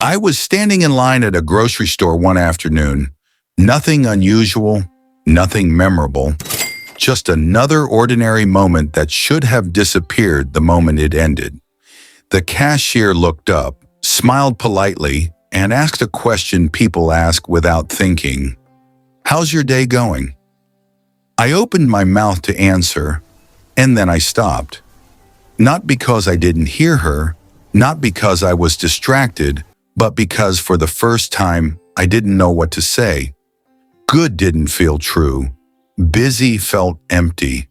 I was standing in line at a grocery store one afternoon. Nothing unusual, nothing memorable, just another ordinary moment that should have disappeared the moment it ended. The cashier looked up, smiled politely, and asked a question people ask without thinking. "How's your day going?" I opened my mouth to answer, and then I stopped. Not because I didn't hear her, not because I was distracted, but because for the first time, I didn't know what to say. Good didn't feel true. Busy felt empty.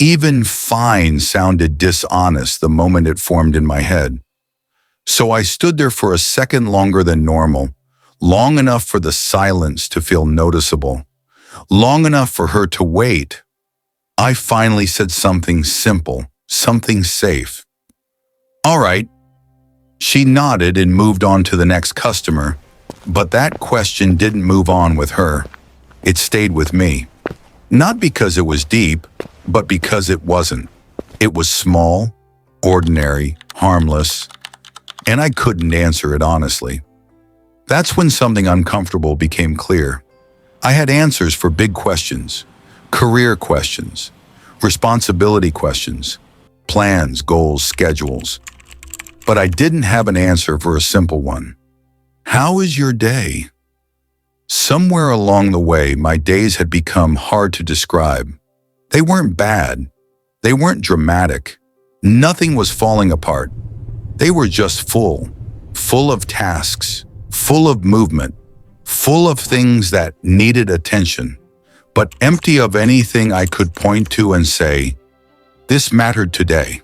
Even fine sounded dishonest the moment it formed in my head. So I stood there for a second longer than normal, long enough for the silence to feel noticeable, long enough for her to wait. I finally said something simple, something safe. "All right." She nodded and moved on to the next customer, but that question didn't move on with her. It stayed with me. Not because it was deep, but because it wasn't. It was small, ordinary, harmless, and I couldn't answer it honestly. That's when something uncomfortable became clear. I had answers for big questions, career questions, responsibility questions, plans, goals, schedules. But I didn't have an answer for a simple one. How is your day? Somewhere along the way, my days had become hard to describe. They weren't bad. They weren't dramatic. Nothing was falling apart. They were just full of tasks, full of movement, full of things that needed attention, but empty of anything I could point to and say, "This mattered today."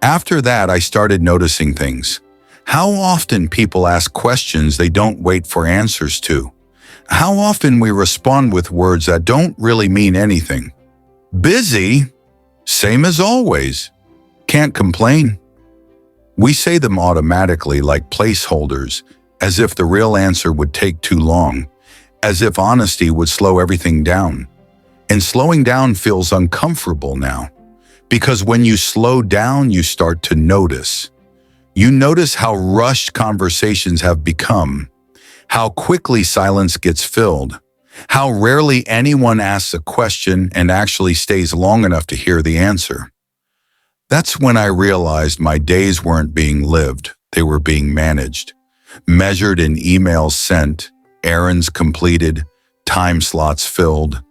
After that, I started noticing things. How often people ask questions they don't wait for answers to. How often we respond with words that don't really mean anything. Busy? Same as always. Can't complain. We say them automatically like placeholders, as if the real answer would take too long, as if honesty would slow everything down. And slowing down feels uncomfortable now. Because when you slow down, you start to notice. You notice how rushed conversations have become, how quickly silence gets filled, how rarely anyone asks a question and actually stays long enough to hear the answer. That's when I realized my days weren't being lived, they were being managed, measured in emails sent, errands completed, time slots filled.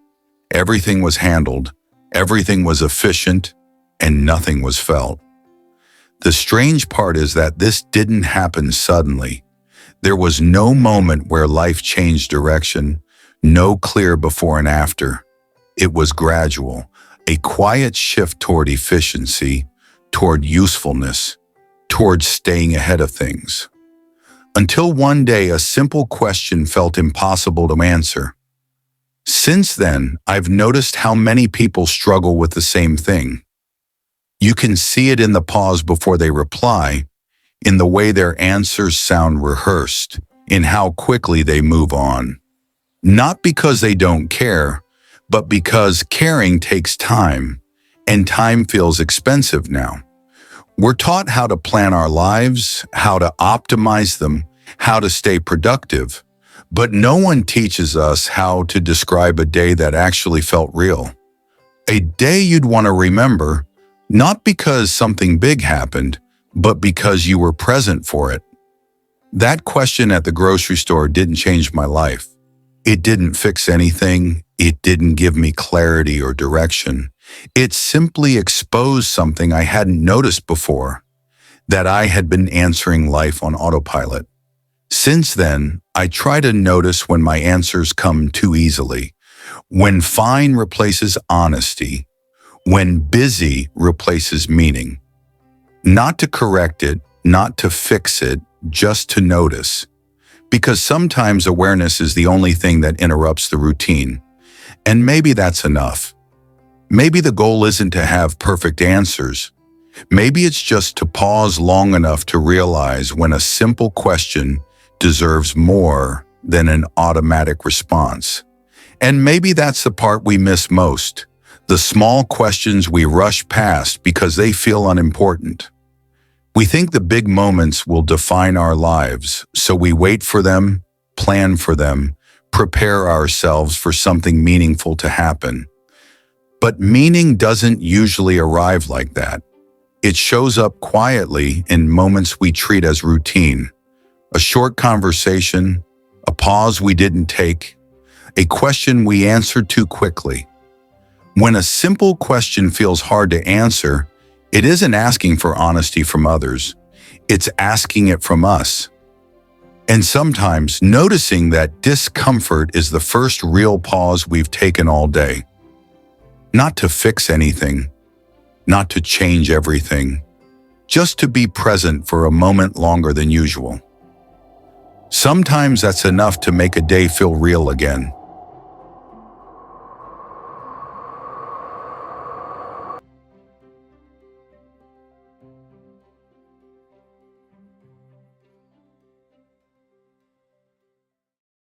Everything was handled, everything was efficient, and nothing was felt. The strange part is that this didn't happen suddenly. There was no moment where life changed direction, no clear before and after. It was gradual, a quiet shift toward efficiency, toward usefulness, toward staying ahead of things. Until one day, a simple question felt impossible to answer. Since then, I've noticed how many people struggle with the same thing. You can see it in the pause before they reply, in the way their answers sound rehearsed, in how quickly they move on. Not because they don't care, but because caring takes time, and time feels expensive now. We're taught how to plan our lives, how to optimize them, how to stay productive, but no one teaches us how to describe a day that actually felt real. A day you'd want to remember, not because something big happened, but because you were present for it. That question at the grocery store didn't change my life. It didn't fix anything. It didn't give me clarity or direction. It simply exposed something I hadn't noticed before, that I had been answering life on autopilot. Since then, I try to notice when my answers come too easily, when fine replaces honesty, when busy replaces meaning. Not to correct it, not to fix it, just to notice. Because sometimes awareness is the only thing that interrupts the routine. And maybe that's enough. Maybe the goal isn't to have perfect answers. Maybe it's just to pause long enough to realize when a simple question deserves more than an automatic response. And maybe that's the part we miss most. The small questions we rush past because they feel unimportant. We think the big moments will define our lives, so we wait for them, plan for them, prepare ourselves for something meaningful to happen. But meaning doesn't usually arrive like that. It shows up quietly in moments we treat as routine. A short conversation, a pause we didn't take, a question we answered too quickly. When a simple question feels hard to answer, it isn't asking for honesty from others. It's asking it from us. And sometimes noticing that discomfort is the first real pause we've taken all day. Not to fix anything, not to change everything, just to be present for a moment longer than usual. Sometimes that's enough to make a day feel real again.